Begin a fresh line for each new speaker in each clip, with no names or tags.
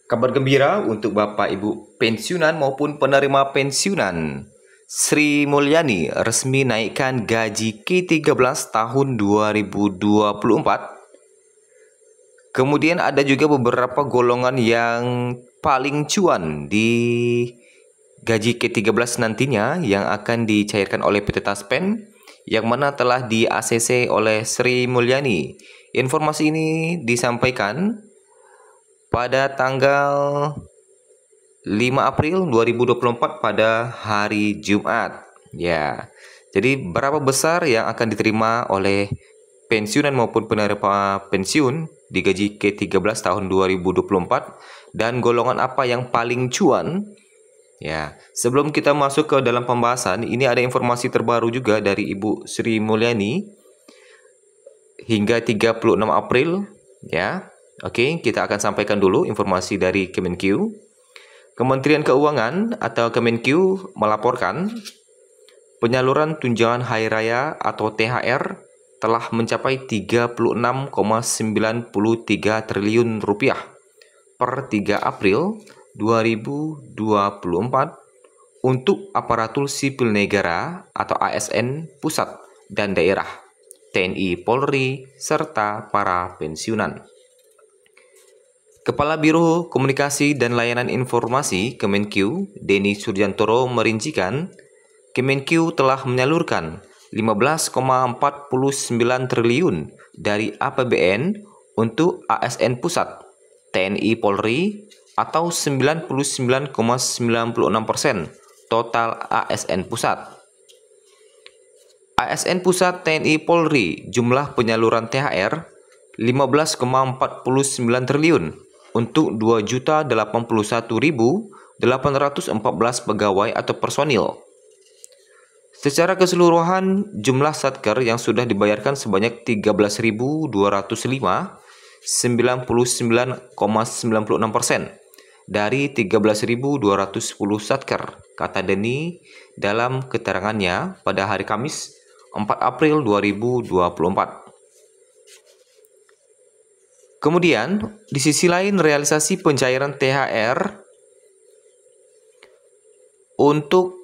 Kabar gembira untuk Bapak Ibu pensiunan maupun penerima pensiunan. Sri Mulyani resmi naikkan gaji ke-13 tahun 2024. Kemudian ada juga beberapa golongan yang paling cuan di gaji ke-13 nantinya yang akan dicairkan oleh PT Taspen, yang mana telah di-ACC oleh Sri Mulyani. Informasi ini disampaikan pada tanggal 5 April 2024 pada hari Jumat. Ya. Jadi berapa besar yang akan diterima oleh pensiunan maupun penerima pensiun di gaji ke-13 tahun 2024 dan golongan apa yang paling cuan? Ya, sebelum kita masuk ke dalam pembahasan, ini ada informasi terbaru juga dari Ibu Sri Mulyani hingga 36 April, ya. Oke, kita akan sampaikan dulu informasi dari Kemenq. Kementerian Keuangan atau Kemenq melaporkan penyaluran tunjangan hari raya atau THR telah mencapai 36,93 triliun rupiah per 3 April 2024 untuk aparatur sipil negara atau ASN pusat dan daerah, TNI, Polri, serta para pensiunan. Kepala Biro Komunikasi dan Layanan Informasi Kemenq, Denny Surjantoro merincikan, Kemenq telah menyalurkan 15,49 triliun dari APBN untuk ASN Pusat, TNI Polri atau 99,96% total ASN Pusat. ASN Pusat TNI Polri jumlah penyaluran THR 15,49 triliun untuk 2.081.814 pegawai atau personil. Secara keseluruhan, jumlah satker yang sudah dibayarkan sebanyak 13.205, 99,96% dari 13.210 satker, kata Denny dalam keterangannya pada hari Kamis 4 April 2024. Kemudian, di sisi lain realisasi pencairan THR untuk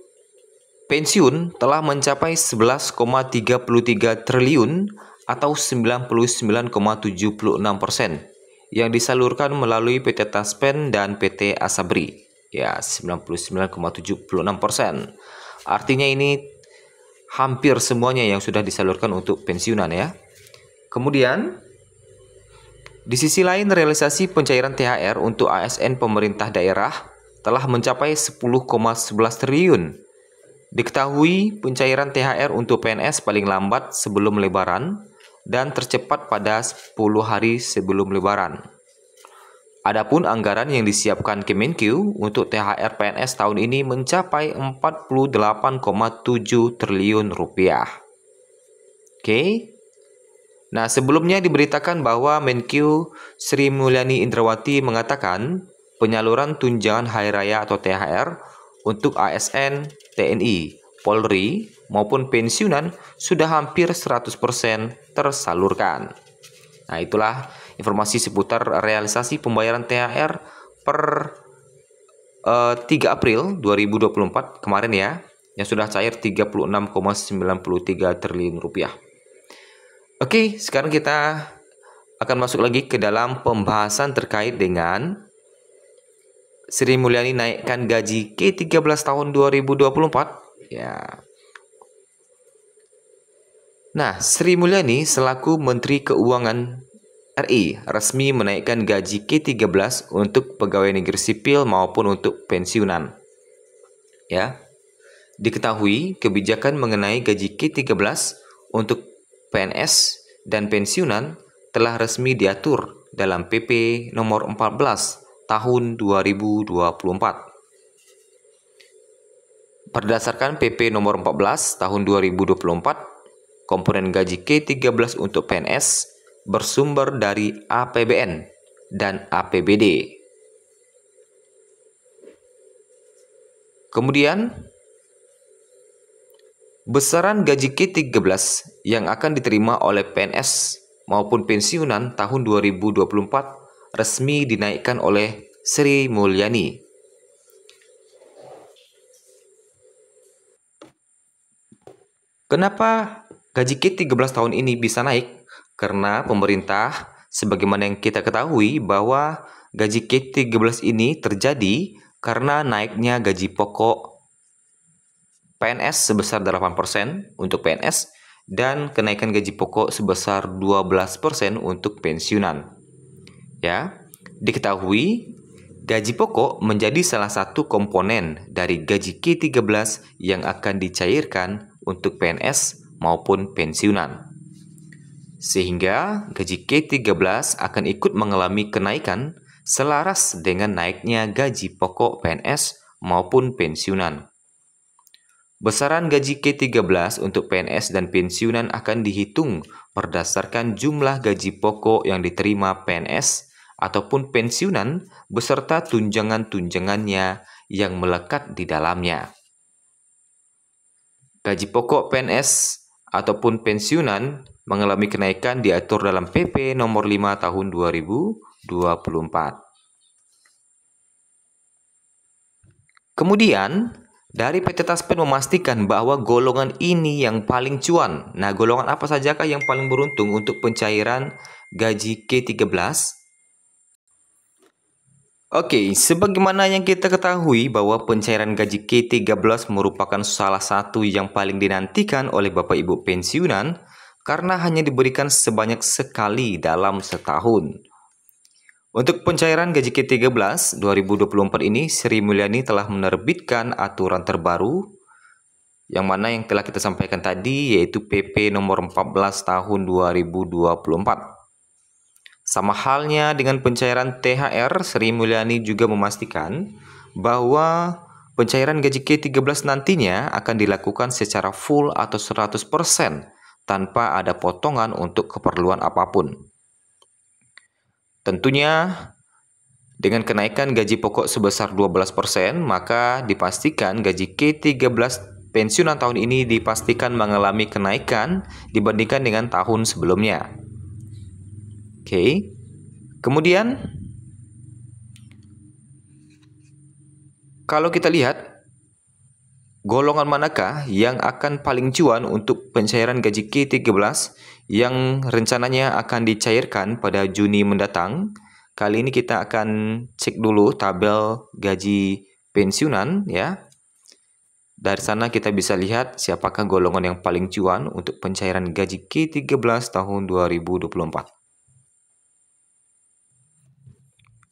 pensiun telah mencapai 11,33 triliun atau 99,76% yang disalurkan melalui PT Taspen dan PT Asabri. Ya, 99,76%. Artinya ini hampir semuanya yang sudah disalurkan untuk pensiunan ya. Kemudian, di sisi lain, realisasi pencairan THR untuk ASN pemerintah daerah telah mencapai 10,11 triliun. Diketahui pencairan THR untuk PNS paling lambat sebelum Lebaran dan tercepat pada 10 hari sebelum Lebaran. Adapun anggaran yang disiapkan Kemenq untuk THR PNS tahun ini mencapai 48,7 triliun rupiah. Oke. Nah, sebelumnya diberitakan bahwa Menkyu Sri Mulyani Indrawati mengatakan penyaluran tunjangan hari raya atau THR untuk ASN, TNI, Polri maupun pensiunan sudah hampir 100% tersalurkan. Nah, itulah informasi seputar realisasi pembayaran THR per 3 April 2024 kemarin ya, yang sudah cair 36,93 triliun rupiah. Oke, sekarang kita akan masuk lagi ke dalam pembahasan terkait dengan Sri Mulyani naikkan gaji ke-13 tahun 2024. Ya. Nah, Sri Mulyani selaku Menteri Keuangan RI resmi menaikkan gaji ke-13 untuk pegawai negeri sipil maupun untuk pensiunan. Ya. Diketahui kebijakan mengenai gaji ke-13 untuk PNS dan pensiunan telah resmi diatur dalam PP nomor 14 tahun 2024. Berdasarkan PP nomor 14 tahun 2024, komponen gaji ke-13 untuk PNS bersumber dari APBN dan APBD. Kemudian, besaran gaji ke-13 yang akan diterima oleh PNS maupun pensiunan tahun 2024 resmi dinaikkan oleh Sri Mulyani. Kenapa gaji K13 tahun ini bisa naik? Karena pemerintah, sebagaimana yang kita ketahui bahwa gaji K13 ini terjadi karena naiknya gaji pokok PNS sebesar 8% untuk PNS dan kenaikan gaji pokok sebesar 12% untuk pensiunan. Ya, diketahui gaji pokok menjadi salah satu komponen dari gaji K13 yang akan dicairkan untuk PNS maupun pensiunan. Sehingga gaji K13 akan ikut mengalami kenaikan selaras dengan naiknya gaji pokok PNS maupun pensiunan. Besaran gaji K13 untuk PNS dan pensiunan akan dihitung berdasarkan jumlah gaji pokok yang diterima PNS ataupun pensiunan beserta tunjangan-tunjangannya yang melekat di dalamnya. Gaji pokok PNS ataupun pensiunan mengalami kenaikan diatur dalam PP nomor 5 tahun 2024. Kemudian, dari PT Taspen memastikan bahwa golongan ini yang paling cuan. Nah, golongan apa sajakah yang paling beruntung untuk pencairan gaji K13? Oke, sebagaimana yang kita ketahui bahwa pencairan gaji K13 merupakan salah satu yang paling dinantikan oleh Bapak Ibu pensiunan karena hanya diberikan sebanyak sekali dalam setahun. Untuk pencairan gaji K13 2024 ini, Sri Mulyani telah menerbitkan aturan terbaru yang mana yang telah kita sampaikan tadi yaitu PP nomor 14 tahun 2024. Sama halnya dengan pencairan THR, Sri Mulyani juga memastikan bahwa pencairan gaji K13 nantinya akan dilakukan secara full atau 100% tanpa ada potongan untuk keperluan apapun. Tentunya dengan kenaikan gaji pokok sebesar 12%, maka dipastikan gaji K13 pensiunan tahun ini dipastikan mengalami kenaikan dibandingkan dengan tahun sebelumnya. Oke. Kemudian kalau kita lihat golongan manakah yang akan paling cuan untuk pencairan gaji K13 yang rencananya akan dicairkan pada Juni mendatang. Kali ini kita akan cek dulu tabel gaji pensiunan ya. Dari sana kita bisa lihat siapakah golongan yang paling cuan untuk pencairan gaji K13 tahun 2024.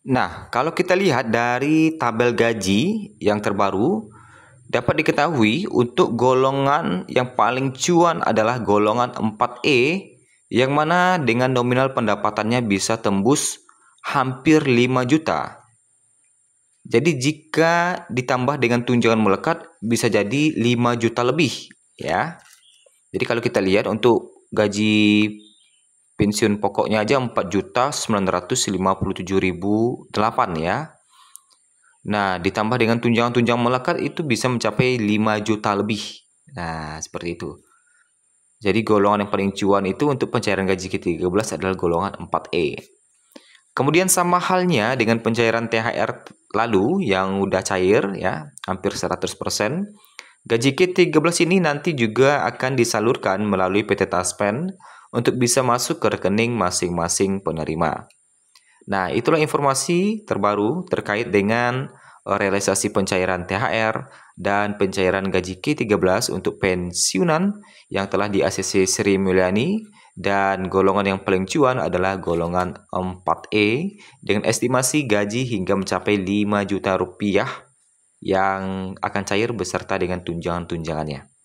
Nah, kalau kita lihat dari tabel gaji yang terbaru, dapat diketahui untuk golongan yang paling cuan adalah golongan 4E yang mana dengan nominal pendapatannya bisa tembus hampir 5 juta. Jadi jika ditambah dengan tunjangan melekat bisa jadi 5 juta lebih ya. Jadi kalau kita lihat untuk gaji pensiun pokoknya aja 4.957.008 ya. Nah, ditambah dengan tunjangan-tunjangan melekat itu bisa mencapai 5 juta lebih. Nah, seperti itu. Jadi golongan yang paling cuan itu untuk pencairan gaji K13 adalah golongan 4E. Kemudian sama halnya dengan pencairan THR lalu yang udah cair ya, hampir 100%. Gaji K13 ini nanti juga akan disalurkan melalui PT Taspen untuk bisa masuk ke rekening masing-masing penerima. Nah, itulah informasi terbaru terkait dengan realisasi pencairan THR dan pencairan gaji K13 untuk pensiunan yang telah di-ACC Sri Mulyani dan golongan yang paling cuan adalah golongan 4E dengan estimasi gaji hingga mencapai 5 juta rupiah yang akan cair beserta dengan tunjangan-tunjangannya.